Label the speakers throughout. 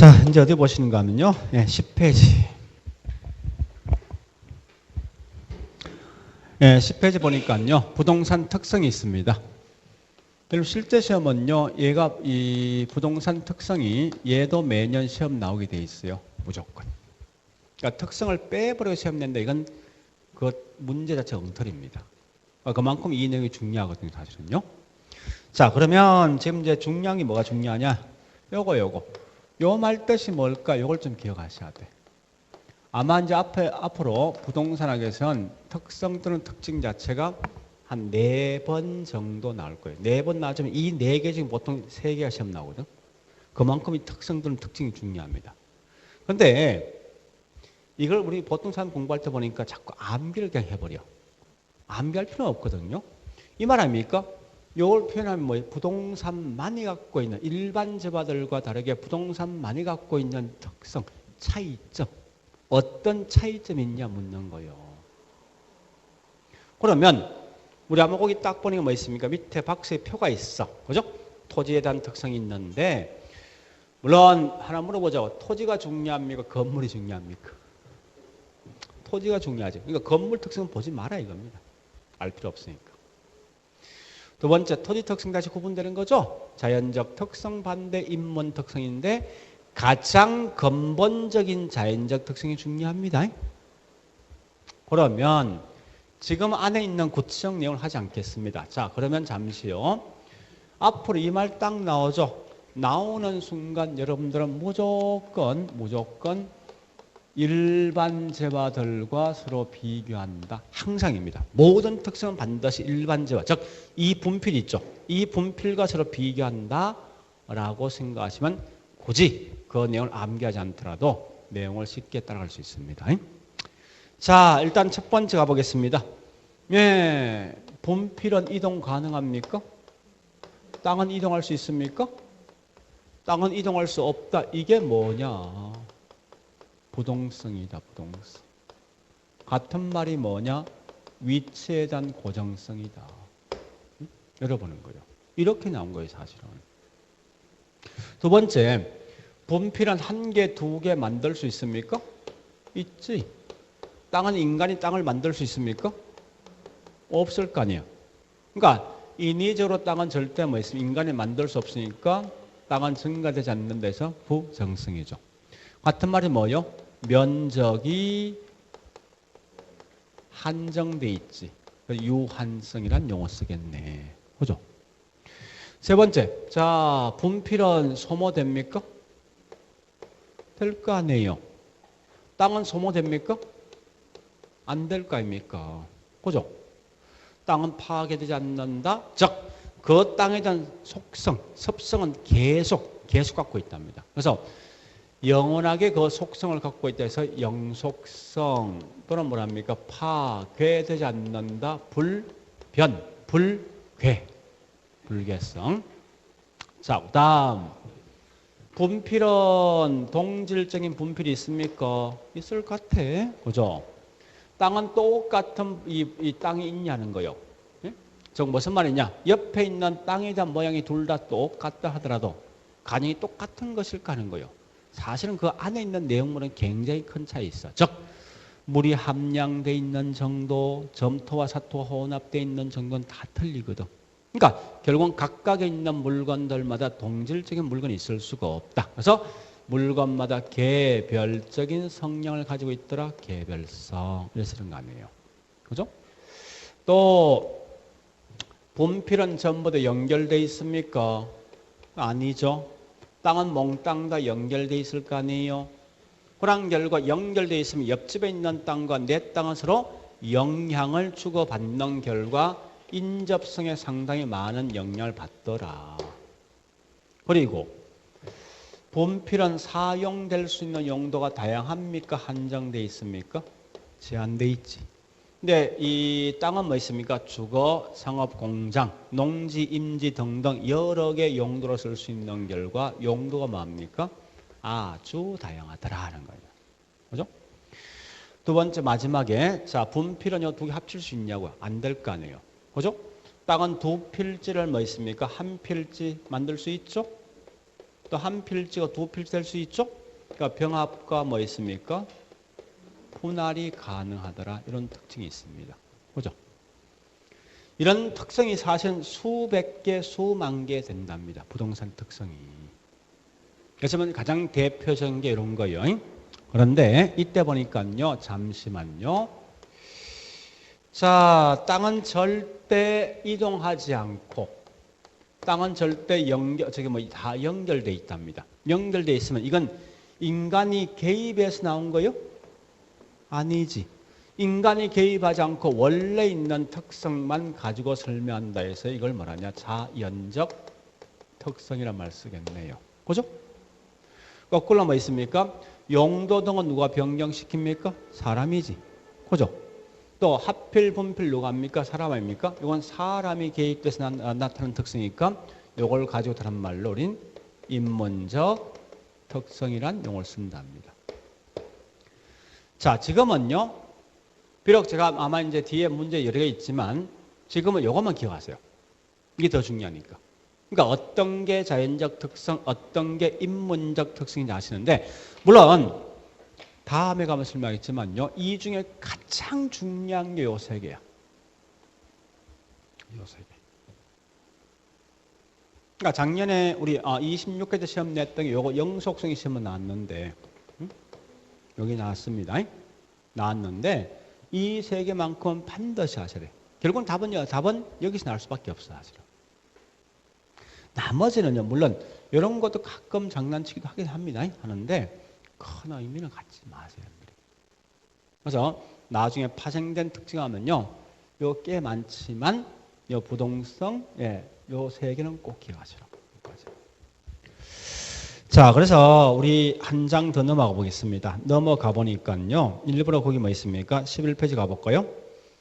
Speaker 1: 자, 이제 어디 보시는가 하면요. 10페이지. 10페이지 보니까요. 부동산 특성이 있습니다. 그리고 실제 시험은요. 얘가 이 부동산 특성이 얘도 매년 시험 나오게 돼 있어요. 무조건. 그러니까 특성을 빼버려 시험 낸다. 이건 그 문제 자체 엉터리입니다. 그만큼 이 내용이 중요하거든요. 사실은요. 자, 그러면 지금 이제 중요한 게 뭐가 중요하냐? 요거. 요 말 뜻이 뭘까? 요걸 좀 기억하셔야 돼. 아마 이제 앞으로 부동산학에서는 특성 또는 특징 자체가 한 4번 정도 나올 거예요. 4번 나오면 이 4개 중에 보통 3개가 시험 나오거든. 그만큼 이 특성 또는 특징이 중요합니다. 근데 이걸 우리 보통 사람 공부할 때 보니까 자꾸 암기를 그냥 해버려. 암기할 필요는 없거든요. 이 말 아닙니까? 이걸 표현하면 뭐예요? 부동산만이 갖고 있는 일반 재화들과 다르게 부동산만이 갖고 있는 특성, 차이점. 어떤 차이점이 있냐 묻는 거예요. 그러면 우리 한번 거기 딱 보니까 뭐 있습니까? 밑에 박스에 표가 있어. 그죠? 토지에 대한 특성이 있는데 물론 하나 물어보자고. 토지가 중요합니까? 건물이 중요합니까? 토지가 중요하죠. 그러니까 건물 특성은 보지 마라 이겁니다. 알 필요 없으니까. 두 번째, 토지 특성 다시 구분되는 거죠. 자연적 특성 반대 인문 특성인데 가장 근본적인 자연적 특성이 중요합니다. 그러면 지금 안에 있는 구체적 내용을 하지 않겠습니다. 자, 그러면 잠시요. 앞으로 이 말 딱 나오죠. 나오는 순간 여러분들은 무조건 일반 재화들과 서로 비교한다. 항상입니다. 모든 특성은 반드시 일반 재화, 즉 이 분필 있죠. 이 분필과 서로 비교한다 라고 생각하시면 굳이 그 내용을 암기하지 않더라도 내용을 쉽게 따라갈 수 있습니다. 자, 일단 첫 번째 가보겠습니다. 분필은 이동 가능합니까? 땅은 이동할 수 있습니까? 땅은 이동할 수 없다. 이게 뭐냐? 부동성이다. 부동성. 같은 말이 뭐냐? 위치에 대한 고정성이다. 열어보는 거예요. 이렇게 나온 거예요. 사실은. 두 번째, 분필은 1개, 2개 만들 수 있습니까? 있지. 땅은 인간이 땅을 만들 수 있습니까? 없을 거 아니에요. 그러니까 인위적으로 땅은 절대 뭐 있으면 인간이 만들 수 없으니까 땅은 증가되지 않는 데서 부정성이죠. 같은 말이 뭐요? 면적이 한정돼 있지. 유한성이란 용어 쓰겠네. 그죠? 세 번째, 자, 분필은 소모됩니까? 될 거 아니에요. 땅은 소모됩니까? 안 될 거 아닙니까? 그죠? 땅은 파괴되지 않는다. 즉, 그 땅에 대한 속성, 습성은 계속 갖고 있답니다. 그래서 영원하게 그 속성을 갖고 있다 해서 영속성 또는 뭐랍니까? 파괴되지 않는다. 불괴성. 자, 그다음 분필은 동질적인 분필이 있습니까? 있을 것 같아. 그죠? 땅은 똑같은 이 땅이 있냐는 거요. 예? 즉 무슨 말이냐? 옆에 있는 땅에 대한 모양이 둘 다 똑같다 하더라도 가능이 똑같은 것일까 하는 거요. 사실은 그 안에 있는 내용물은 굉장히 큰 차이 있어. 즉 물이 함량돼 있는 정도, 점토와 사토가 혼합돼 있는 정도는 다 틀리거든. 그러니까 결국은 각각에 있는 물건들마다 동질적인 물건이 있을 수가 없다. 그래서 물건마다 개별적인 성향을 가지고 있더라. 개별성. 이래서 그런 거 아니에요. 그죠? 또 분필은 전부 다 연결돼 있습니까? 아니죠. 땅은 몽땅 다 연결돼 있을 거 아니에요. 그런 결과 연결돼 있으면 옆집에 있는 땅과 내 땅은 서로 영향을 주고받는 결과 인접성에 상당히 많은 영향을 받더라. 그리고 분필은 사용될 수 있는 용도가 다양합니까? 한정돼 있습니까? 제한돼 있지. 근데 이 땅은 뭐 있습니까? 주거, 상업, 공장, 농지, 임지 등등 여러 개 용도로 쓸 수 있는 결과 용도가 뭡니까? 아주 다양하더라 하는 거예요. 그죠? 두 번째 마지막에 자 분필은 이 두 개 합칠 수 있냐고요? 안 될 거 아니에요. 그죠? 땅은 두 필지를 뭐 있습니까? 한 필지 만들 수 있죠? 또 한 필지가 두 필지 될 수 있죠. 그러니까 병합과 뭐 있습니까? 분할이 가능하더라. 이런 특징이 있습니다. 그죠? 이런 특성이 사실은 수백 개, 수만 개 된답니다. 부동산 특성이. 그래서 가장 대표적인 게 이런 거예요. 그런데 이때 보니까요. 잠시만요. 자, 땅은 절대 이동하지 않고 땅은 절대 다 연결돼 있답니다. 연결돼 있으면 이건 인간이 개입해서 나온 거요? 아니지. 인간이 개입하지 않고 원래 있는 특성만 가지고 설명한다 해서 이걸 뭐라냐? 자연적 특성이란 말 쓰겠네요. 그죠? 거꾸로 뭐 있습니까? 용도 등은 누가 변경시킵니까? 사람이지. 그죠? 또 합필, 분필 누가 합니까? 사람 아닙니까? 이건 사람이 개입돼서 나타나는 특성이니까 이걸 가지고 다른 말로 우린 인문적 특성이란 용어를 쓴답니다. 자, 지금은요. 비록 제가 아마 이제 뒤에 문제 여러 개 있지만 지금은 이것만 기억하세요. 이게 더 중요하니까. 그러니까 어떤 게 자연적 특성, 어떤 게 인문적 특성인지 아시는데 물론 다음에 가면 설명하겠지만요. 이 중에 가장 중요한 게 요 세 개야. 요 세 개. 그러니까 작년에 우리 26회 때 시험 냈던 게 요거 영속성이 시험은 나왔는데 여기 나왔습니다. 나왔는데 이 세 개만큼은 반드시 하셔야 돼. 결국은 답은 여기서 나올 수밖에 없어 사실은. 나머지는요. 물론 이런 것도 가끔 장난치기도 하긴 합니다. 하는데 큰 의미는 갖지 마세요. 그래서 나중에 파생된 특징하면요. 요 꽤 많지만 요 부동성 요 세 개는 꼭 기억하시라고. 자, 그래서 우리 한 장 더 넘어가 보겠습니다. 넘어가 보니까요. 일부러 거기 뭐 있습니까? 11페이지 가볼까요?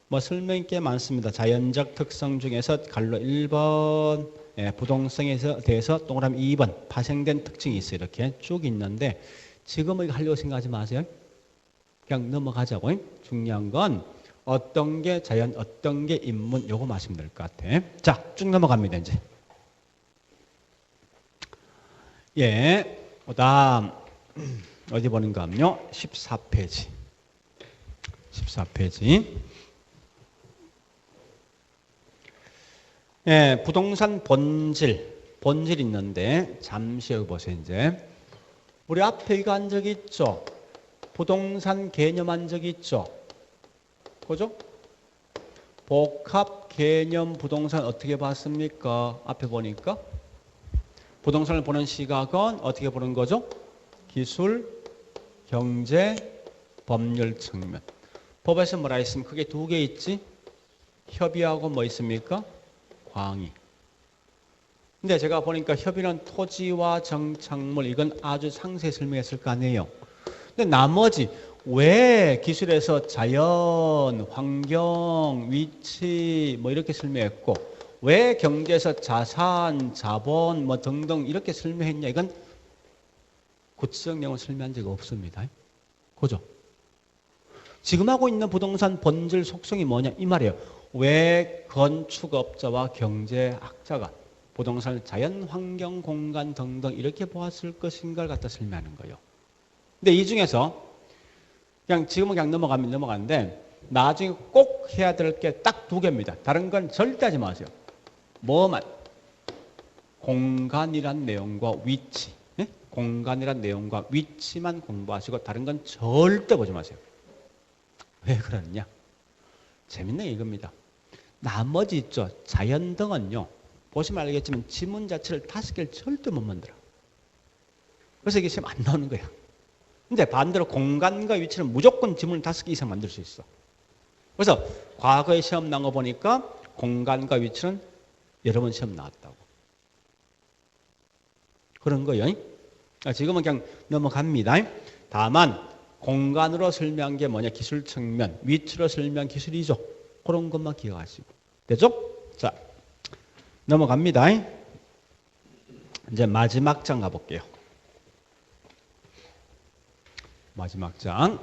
Speaker 1: 뭐 설명이 꽤 많습니다. 자연적 특성 중에서 갈로 1번 부동성에 대해서 동그라미 2번 파생된 특징이 있어요. 이렇게 쭉 있는데 지금은 하려고 생각하지 마세요. 그냥 넘어가자고. 중요한 건 어떤 게 자연, 어떤 게 인문 요거 마시면 될 것 같아. 자, 쭉 넘어갑니다. 이제. 그다음 어디 보는가 하면요. 14페이지. 14페이지. 부동산 본질 있는데 잠시 여기 보세요. 이제 우리 앞에 이거 한 적 있죠? 부동산 개념 한 적 있죠? 그죠? 복합 개념 부동산 어떻게 봤습니까? 앞에 보니까 부동산을 보는 시각은 어떻게 보는 거죠? 기술, 경제, 법률 측면. 법에서 뭐라 했으면 크게 두 개 있지? 협의하고 뭐 있습니까? 광의. 근데 제가 보니까 협의는 토지와 정착물 이건 아주 상세히 설명했을 거 아니에요. 근데 나머지 왜 기술에서 자연, 환경, 위치 뭐 이렇게 설명했고 왜 경제에서 자산, 자본 뭐 등등 이렇게 설명했냐 이건 구체적 내용을 설명한 적이 없습니다. 그죠? 지금 하고 있는 부동산 본질 속성이 뭐냐 이 말이에요. 왜 건축업자와 경제학자가 부동산을 자연, 환경, 공간 등등 이렇게 보았을 것인가를 갖다 설명하는 거예요. 근데 이 중에서 그냥 지금은 그냥 넘어가는데 나중에 꼭 해야 될 게 딱 두 개입니다. 다른 건 절대 하지 마세요. 뭐만? 공간이란 내용과 위치. 공간이란 내용과 위치만 공부하시고 다른 건 절대 보지 마세요. 왜 그러느냐? 재밌는 게 이겁니다. 나머지 있죠. 자연 등은요. 보시면 알겠지만 지문 자체를 5개를 절대 못 만들어. 그래서 이게 시험 안 나오는 거야. 근데 반대로 공간과 위치는 무조건 지문을 5개 이상 만들 수 있어. 그래서 과거에 시험 나온 거 보니까 공간과 위치는 여러 번 시험 나왔다고. 그런 거예요. 지금은 그냥 넘어갑니다. 다만 공간으로 설명한 게 뭐냐? 기술 측면, 위치로 설명한 기술이죠. 그런 것만 기억하시고. 되죠? 자, 넘어갑니다. 이제 마지막 장 가볼게요. 마지막 장.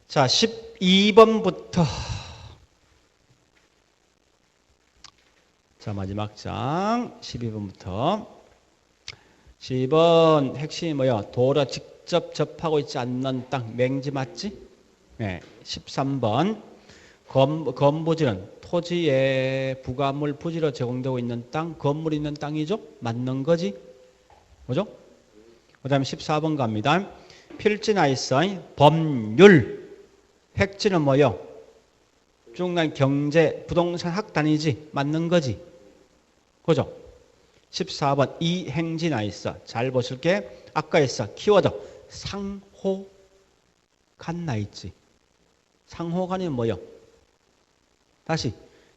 Speaker 1: 자, 12번부터. 자, 마지막 장 12번부터. 12번 핵심이 뭐야? 도로 직접 접하고 있지 않는 땅. 맹지 맞지? 네. 13번. 건부지는 토지에 부가물 부지로 제공되고 있는 땅, 건물 있는 땅이죠? 맞는 거지? 그죠? 그 다음에 14번 갑니다. 필지나 있어. 법률. 핵지는 뭐요? 중간 경제, 부동산 학단이지? 맞는 거지? 그죠? 14번 이행지나 있어. 잘 보실게. 아까 했어. 키워드. 상호간 나 있지? 상호간이 뭐요? 다시.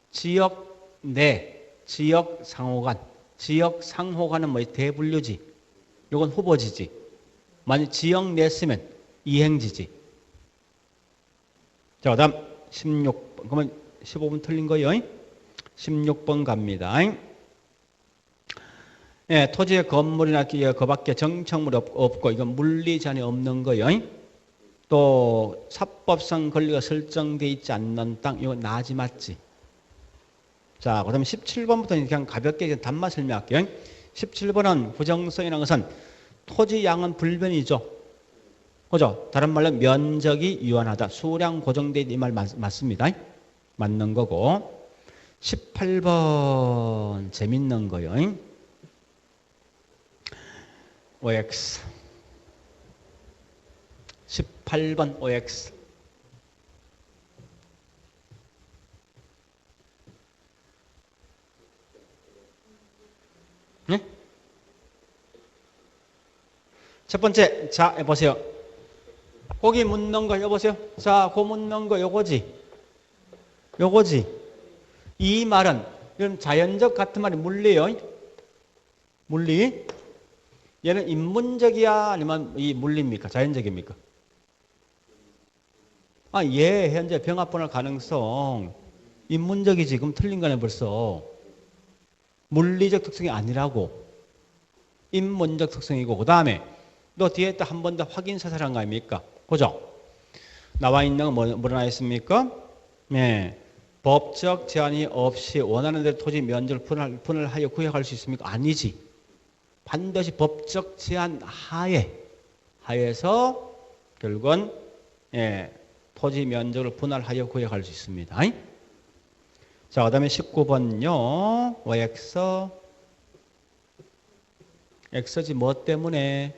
Speaker 1: 지역 내, 지역 상호간. 지역 상호간은 뭐야? 대분류지? 이건 후보지지. 만약 지역 내 쓰면 이행지지. 자, 그 다음 16번. 그러면 15분 틀린 거예요. 16번 갑니다. 예, 토지에 건물이나 그 밖에 정착물이 없고, 이건 물리 제한이 없는 거예요. 또, 사법상 권리가 설정되어 있지 않는 땅, 이건 나지 맞지. 자, 그 다음에 17번부터 그냥 가볍게 단말 설명할게요. 17번은 부정성이라는 것은 토지 양은 불변이죠. 그죠? 다른 말로 면적이 유한하다. 수량 고정되어 있는 이 말 맞습니다. 맞는 거고. 18번 재밌는 거요. OX. 18번 OX. 네? 첫 번째, 자, 보세요. 거기 묻는 거, 여보세요? 자, 그 묻는 거, 요거지. 요거지. 이 말은, 이런 자연적 같은 말이 물리예요. 물리. 얘는 인문적이야? 아니면 이 물리입니까? 자연적입니까? 아, 얘 현재 병합분할 가능성 인문적이지. 그럼 틀린 거네 벌써. 물리적 특성이 아니라고. 인문적 특성이고. 그 다음에 너 뒤에 또 한 번 더 확인 사살한 거 아닙니까? 그죠? 나와 있는 건 뭐라 했습니까? 네. 법적 제한이 없이 원하는 대로 토지 면적을 분할하여 구역할 수 있습니까? 아니지. 반드시 법적 제한 하에서 결국은 예, 토지 면적을 분할하여 구역할 수 있습니다. 자, 그 다음에 19번요. OX. X지 뭐 때문에?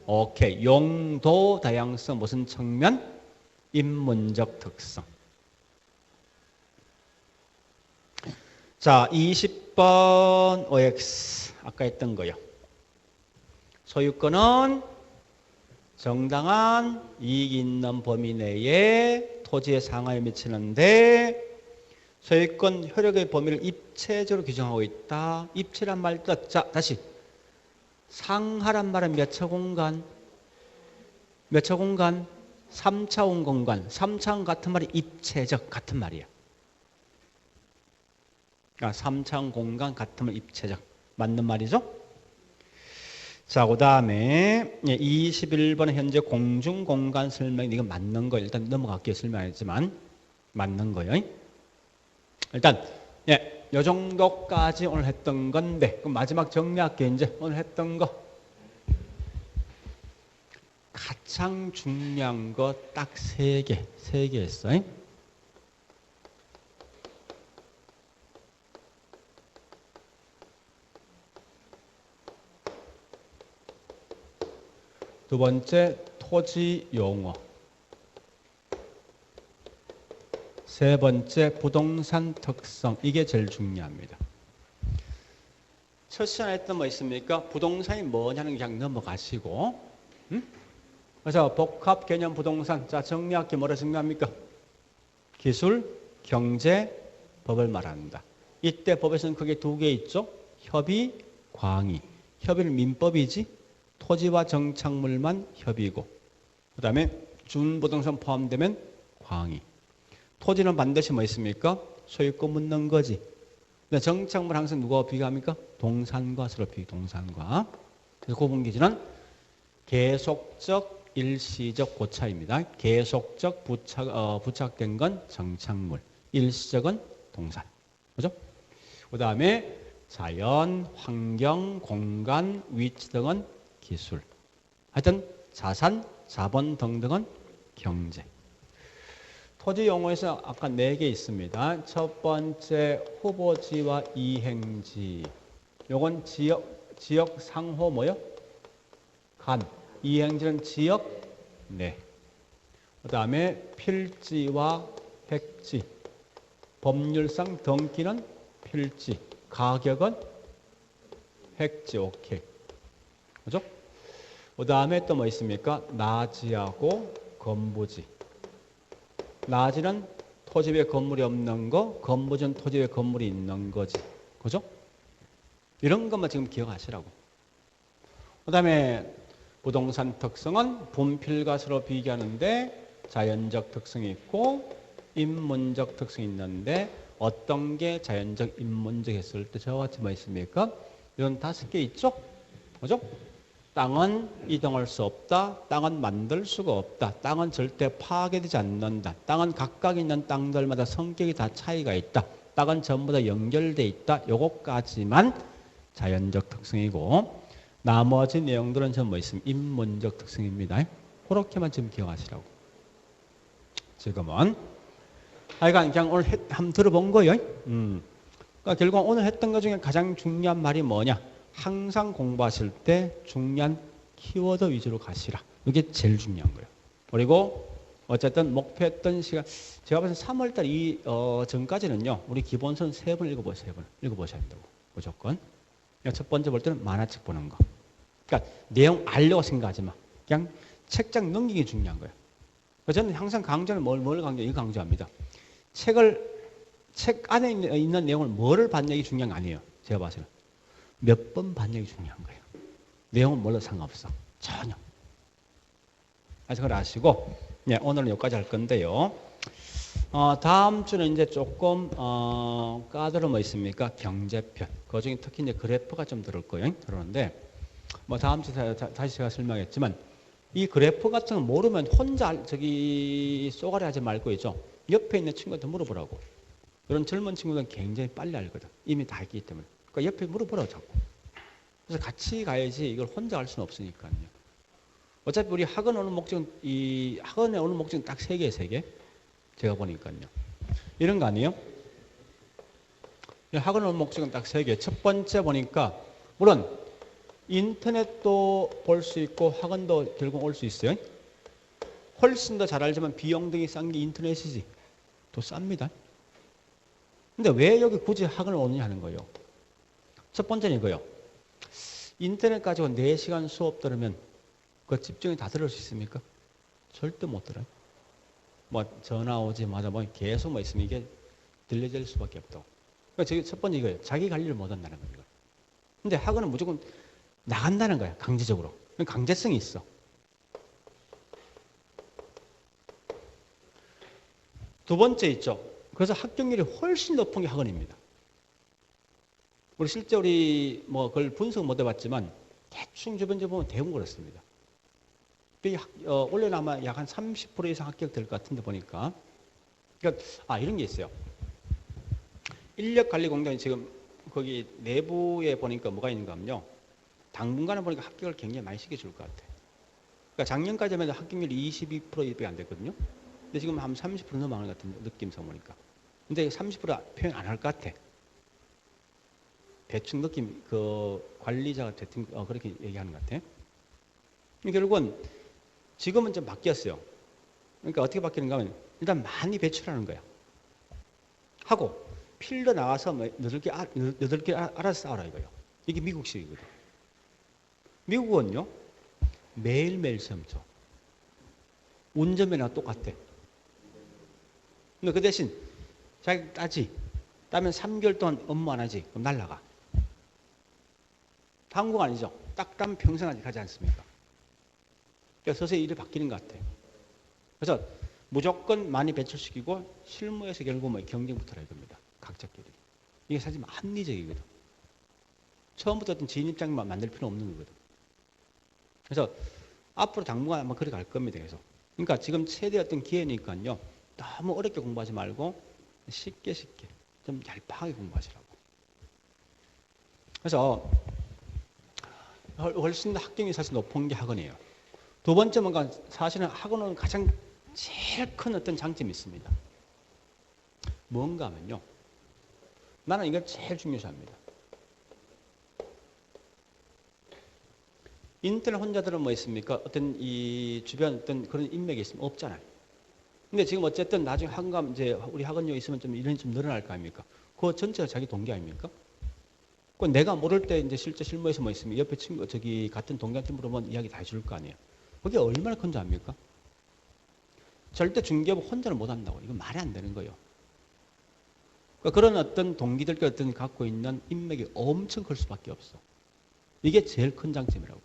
Speaker 1: 오케이. 용도 다양성 무슨 측면? 인문적 특성. 자, 20번 OX. 아까 했던 거요. 소유권은 정당한 이익이 있는 범위 내에 토지의 상하에 미치는데 소유권 효력의 범위를 입체적으로 규정하고 있다. 입체란 말 뜻. 자, 다시. 상하란 말은 몇 차 공간? 몇 차 공간? 3차원 공간. 3차원 같은 말이 입체적 같은 말이야. 그러니까 3차원 공간 같은 말 입체적. 맞는 말이죠? 자, 그 다음에 21번 현재 공중공간 설명. 이거 맞는 거 일단 넘어갈게요. 설명했지만 맞는 거예요. 일단 요 정도까지 오늘 했던 건데 그럼 마지막 정리할게요. 이제 오늘 했던 거 가장 중요한 거 딱 3개 했어요. 두 번째, 토지 용어. 세 번째, 부동산 특성. 이게 제일 중요합니다. 첫 시간에 했던 뭐 있습니까? 부동산이 뭐냐는 그냥 넘어가시고. 그래서 복합 개념 부동산. 자, 정리할게 뭐라 정리합니까? 기술, 경제, 법을 말한다. 이때 법에서는 크게 2개 있죠? 협의, 광의. 협의는 민법이지. 토지와 정착물만 협의고 그 다음에 준부동산 포함되면 광의. 토지는 반드시 뭐 있습니까? 소유권 묻는 거지. 근데 정착물 항상 누가 비교합니까? 동산과 서로 동산과. 그래서 구분기준은 계속적, 일시적 고차입니다. 계속적 부착된 건 정착물, 일시적은 동산. 그죠? 그 다음에 자연, 환경, 공간, 위치 등은 기술. 하여튼 자산, 자본 등등은 경제. 토지 용어에서 아까 4개 있습니다. 첫 번째 후보지와 이행지. 요건 지역 상호 뭐요? 간. 이행지는 지역 내. 그다음에 필지와 획지. 법률상 등기는 필지. 가격은 획지. 오케이. 그죠? 그다음에 또 뭐 있습니까? 나지하고 건부지. 나지는 토지 위에 건물이 없는 거, 건부지는 토지 위에 건물이 있는 거지. 그죠? 이런 것만 지금 기억하시라고. 그 다음에 부동산 특성은 분필과 서로 비교하는데 자연적 특성이 있고 인문적 특성이 있는데 어떤 게 자연적, 인문적 했을 때 저와 같이 뭐 있습니까? 이런 5개 있죠? 그죠? 땅은 이동할 수 없다. 땅은 만들 수가 없다. 땅은 절대 파괴되지 않는다. 땅은 각각 있는 땅들마다 성격이 다 차이가 있다. 땅은 전부 다 연결돼 있다. 요것까지만 자연적 특성이고 나머지 내용들은 전부 뭐 있습니까? 인문적 특성입니다. 그렇게만 지금 기억하시라고. 지금은 하여간 그냥 오늘 한번 들어본 거예요. 그러니까 결국 오늘 했던 것 중에 가장 중요한 말이 뭐냐? 항상 공부하실 때 중요한 키워드 위주로 가시라. 이게 제일 중요한 거예요. 그리고 어쨌든 목표했던 시간, 제가 봤을 때 3월달 전까지는요, 우리 기본서는 3번 읽어보세요. 3번 읽어보셔야 된다고. 무조건. 첫 번째 볼 때는 만화책 보는 거. 그러니까 내용 알려고 생각하지 마. 그냥 책장 넘기기 중요한 거예요. 그래서 저는 항상 강조는 뭘 강조해요? 이거 강조합니다. 책 안에 있는 내용을 뭐를 봤냐기 중요한 거 아니에요. 제가 봐서는. 몇 번 봤냐기 중요한 거예요. 내용은 뭘로 상관없어. 전혀. 그래서 그걸 아시고, 네, 오늘은 여기까지 할 건데요. 다음 주는 이제 조금, 까다로운 뭐 있습니까? 경제편. 그 중에 특히 이제 그래프가 좀 들을 거예요. 들었는데, 뭐 다음 주에 다시 제가 설명했지만, 이 그래프 같은 거 모르면 혼자 쏘가리 하지 말고 있죠. 옆에 있는 친구한테 물어보라고. 이런 젊은 친구들은 굉장히 빨리 알거든. 이미 다 했기 때문에. 그러니까 옆에 물어보라고 자꾸. 그래서 같이 가야지 이걸 혼자 할 수는 없으니까요. 어차피 우리 학원 오는 목적은 학원에 오는 목적은 딱 3개. 제가 보니까요. 이런 거 아니에요? 학원 오는 목적은 딱 3개. 첫 번째 보니까 물론 인터넷도 볼 수 있고 학원도 결국 올 수 있어요. 훨씬 더 잘 알지만 비용 등이 싼 게 인터넷이지. 더 쌉니다. 근데 왜 여기 굳이 학원을 오느냐 하는 거예요. 첫 번째는 이거요. 인터넷 가지고 4시간 수업 들으면 그 집중이 다 들을 수 있습니까? 절대 못 들어요. 뭐 전화 오지마자 뭐 계속 뭐 있으면 이게 들려질 수밖에 없다고. 그러니까 첫 번째 이거예요. 자기 관리를 못 한다는 거예요. 근데 학원은 무조건 나간다는 거야. 강제적으로. 강제성이 있어. 두 번째 있죠. 그래서 합격률이 훨씬 높은 게 학원입니다. 우리 실제 우리 뭐 그걸 분석 못 해봤지만 대충 주변에 보면 대부분 그렇습니다. 올해는 아마 약 한 30% 이상 합격될 것 같은데 보니까. 그러니까 이런 게 있어요. 인력관리공단이 지금 거기 내부에 보니까 뭐가 있는가 하면요. 당분간은 보니까 합격을 굉장히 많이 시켜줄 것 같아요. 그러니까 작년까지만 해도 합격률이 22%밖에 안 됐거든요. 근데 지금 한 30% 넘어가는 것 같은 느낌상 보니까. 근데 30% 표현 안 할 것 같아. 대충 느낌, 관리자가 대충 그렇게 얘기하는 것 같아. 결국은 지금은 좀 바뀌었어요. 그러니까 어떻게 바뀌는가 하면 일단 많이 배출하는 거야. 하고 필드 나가서 너들 게 알아서 싸우라 이거예요. 이게 미국식이거든. 미국은요 매일매일 시험 쳐. 운전면허가 똑같아. 근데 그 대신 자기 따면 3개월 동안 업무 안 하지. 그럼 날라가. 한국 아니죠. 딱 따면 평생 하지 않습니까? 그러니까 서서히 일이 바뀌는 것 같아요. 그래서 무조건 많이 배출시키고 실무에서 결국 뭐 경쟁부터라 이겁니다. 각자끼리. 이게 사실 합리적이거든. 처음부터 어떤 진입장만 만들 필요 없는 거거든. 그래서 앞으로 당분간 아마 그렇게 갈 겁니다. 계속. 그러니까 지금 최대 어떤 기회니까요. 너무 어렵게 공부하지 말고 쉽게 좀 얄팍하게 공부하시라고. 그래서 훨씬 더 합격률이 사실 높은 게 학원이에요. 두 번째 뭔가 사실은 학원은 가장 제일 큰 어떤 장점이 있습니다. 뭔가 하면요. 나는 이걸 제일 중요시합니다. 인터넷 혼자들은 뭐 있습니까? 어떤 이 주변 어떤 그런 인맥이 있으면 없잖아요. 근데 지금 어쨌든 나중에 학원 가면 이제 우리 학원료 있으면 좀 인원이 좀 늘어날 거 아닙니까? 그거 전체가 자기 동기 아닙니까? 그 내가 모를 때 이제 실제 실무에서 뭐 있으면 옆에 친구 저기 같은 동기한테 물어보면 이야기 다 해줄 거 아니에요. 그게 얼마나 큰 줄 압니까? 절대 중개업 혼자는 못 한다고. 이건 말이 안 되는 거예요. 그러니까 그런 어떤 동기들과 어떤 갖고 있는 인맥이 엄청 클 수밖에 없어. 이게 제일 큰 장점이라고.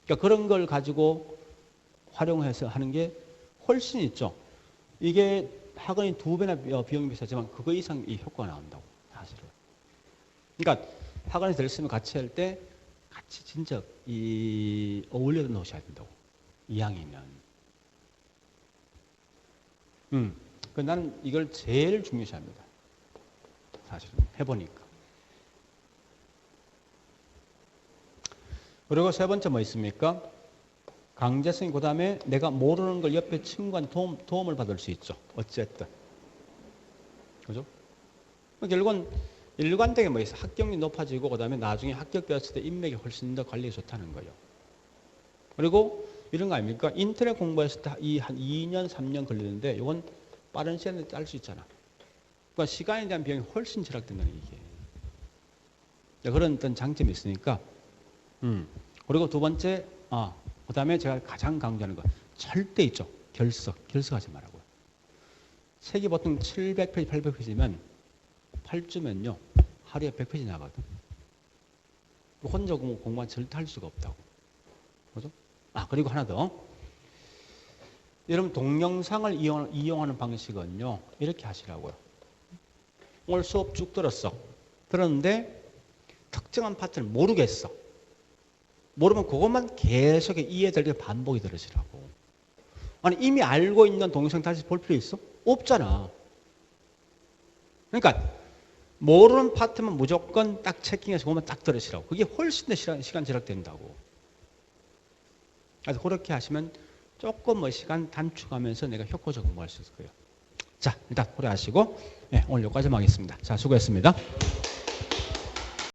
Speaker 1: 그러니까 그런 걸 가지고 활용해서 하는 게 훨씬 있죠. 이게 학원이 2배나 비용이 비싸지만 그거 이상 이 효과가 나온다고, 사실은. 그러니까 학원에 들으시면 같이 할 때 같이 진짜 어울려 놓으셔야 된다고. 이왕이면. 나는 이걸 제일 중요시합니다. 사실은 해보니까. 그리고 세 번째 뭐 있습니까? 강제성이 그 다음에 내가 모르는 걸 옆에 친구한테 도움을 받을 수 있죠. 어쨌든. 그죠? 결국은 일관되게 뭐 있어. 합격률이 높아지고 그 다음에 나중에 합격되었을 때 인맥이 훨씬 더 관리가 좋다는 거예요. 그리고 이런 거 아닙니까? 인터넷 공부했을 때 한 2년, 3년 걸리는데 이건 빠른 시간에 짤 수 있잖아. 그러니까 시간에 대한 비용이 훨씬 절약된다는 이게. 그런 어떤 장점이 있으니까. 그리고 두 번째, 그 다음에 제가 가장 강조하는 거. 절대 있죠. 결석하지 말라고요. 책이 보통 700페이지, 800페이지면 8주면요. 하루에 100페이지 나가거든. 혼자 공부만 절대 할 수가 없다고. 그죠? 그리고 하나 더. 여러분, 동영상을 이용하는 방식은요. 이렇게 하시라고요. 오늘 수업 쭉 들었어. 들었는데 특정한 파트를 모르겠어. 모르면 그것만 계속 이해되게 반복이 들으시라고. 아니, 이미 알고 있는 동영상 다시 볼 필요 있어? 없잖아. 그러니까 모르는 파트만 무조건 딱 체킹해서 그것만 딱 들으시라고. 그게 훨씬 더 시간 절약된다고. 그래서 그렇게 하시면 조금 뭐 시간 단축하면서 내가 효과적으로 공부할 수 있을 거예요. 자, 일단 그래 하시고 오늘 여기까지 하겠습니다. 자, 수고했습니다.